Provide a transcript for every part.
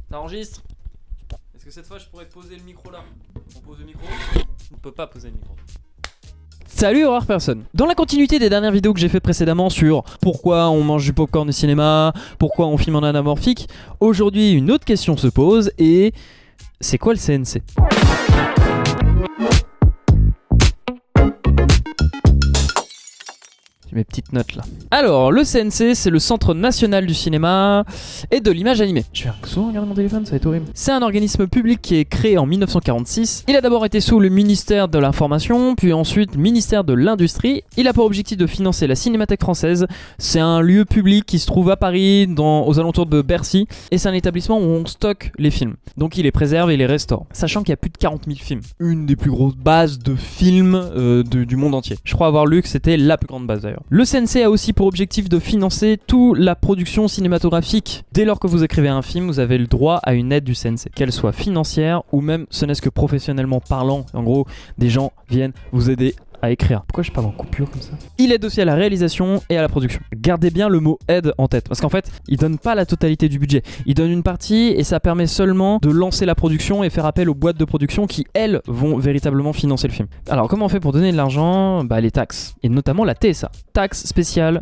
Ça enregistre? Est-ce que cette fois je pourrais poser le micro là? On pose le micro? On ne peut pas poser le micro. Salut Horreur Person. Dans la continuité des dernières vidéos que j'ai fait précédemment sur pourquoi on mange du popcorn au cinéma, pourquoi on filme en anamorphique, aujourd'hui une autre question se pose et c'est quoi le CNC? J'ai mes petites notes là. Alors, le CNC, c'est le Centre National du Cinéma et de l'Image Animée. Je vais souvent regarder mon téléphone, ça va être horrible. C'est un organisme public qui est créé en 1946. Il a d'abord été sous le ministère de l'Information, puis ensuite ministère de l'Industrie. Il a pour objectif de financer la Cinémathèque française. C'est un lieu public qui se trouve à Paris, aux alentours de Bercy. Et c'est un établissement où on stocke les films. Donc il les préserve et les restaure. Sachant qu'il y a plus de 40 000 films. Une des plus grosses bases de films du monde entier. Je crois avoir lu que c'était la plus grande base d'ailleurs. Le CNC a aussi pour objectif de financer toute la production cinématographique. Dès lors que vous écrivez un film, vous avez le droit à une aide du CNC, qu'elle soit financière ou même ce n'est-ce que professionnellement parlant. En gros, des gens viennent vous aider à écrire. Pourquoi je parle en coupure comme ça? Il aide aussi à la réalisation et à la production. Gardez bien le mot aide en tête, parce qu'en fait, il donne pas la totalité du budget. Il donne une partie et ça permet seulement de lancer la production et faire appel aux boîtes de production qui, elles, vont véritablement financer le film. Alors, comment on fait pour donner de l'argent? Bah, les taxes. Et notamment la TSA. Taxe spéciale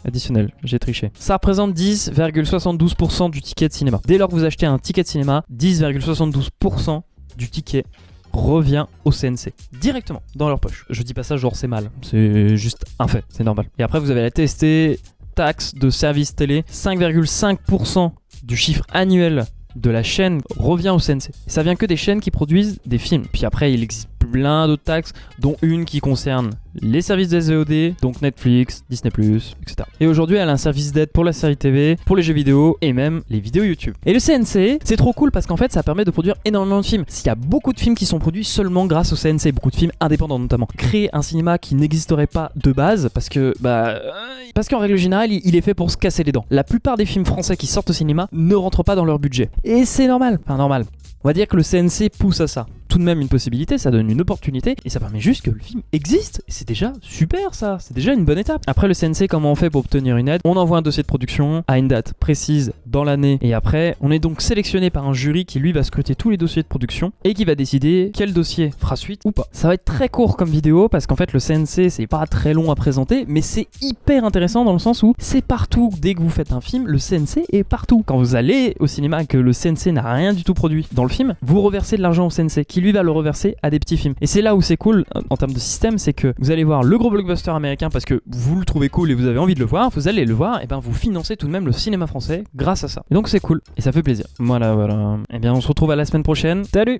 additionnelle. J'ai triché. Ça représente 10,72% du ticket de cinéma. Dès lors que vous achetez un ticket de cinéma, 10,72% du ticket revient au CNC directement dans leur poche. Je dis pas ça genre c'est mal, c'est juste un fait, c'est normal. Et après vous avez la TST, taxe de service télé, 5,5% du chiffre annuel de la chaîne revient au CNC. Et ça vient que des chaînes qui produisent des films. Puis après il existe plein d'autres taxes, dont une qui concerne les services des VOD, donc Netflix, Disney+, etc. Et aujourd'hui, elle a un service d'aide pour la série TV, pour les jeux vidéo et même les vidéos YouTube. Et le CNC, c'est trop cool parce qu'en fait, ça permet de produire énormément de films. Il y a beaucoup de films qui sont produits seulement grâce au CNC, beaucoup de films indépendants notamment. Créer un cinéma qui n'existerait pas de base parce qu'en règle générale, il est fait pour se casser les dents. La plupart des films français qui sortent au cinéma ne rentrent pas dans leur budget. Et c'est normal, enfin normal. On va dire que le CNC pousse à ça. Tout de même une possibilité, ça donne une opportunité et ça permet juste que le film existe. Et c'est déjà super ça, c'est déjà une bonne étape. Après le CNC, comment on fait pour obtenir une aide? On envoie un dossier de production à une date précise dans l'année et après on est donc sélectionné par un jury qui lui va scruter tous les dossiers de production et qui va décider quel dossier fera suite ou pas. Ça va être très court comme vidéo parce qu'en fait le CNC c'est pas très long à présenter mais c'est hyper intéressant dans le sens où c'est partout. Dès que vous faites un film, le CNC est partout. Quand vous allez au cinéma et que le CNC n'a rien du tout produit dans le film, vous reversez de l'argent au CNC qui lui va le reverser à des petits films. Et c'est là où c'est cool en termes de système, c'est que vous allez voir le gros blockbuster américain parce que vous le trouvez cool et vous avez envie de le voir, vous allez le voir, et ben vous financez tout de même le cinéma français grâce à ça. Et donc c'est cool et ça fait plaisir. Voilà. Et bien on se retrouve à la semaine prochaine. Salut!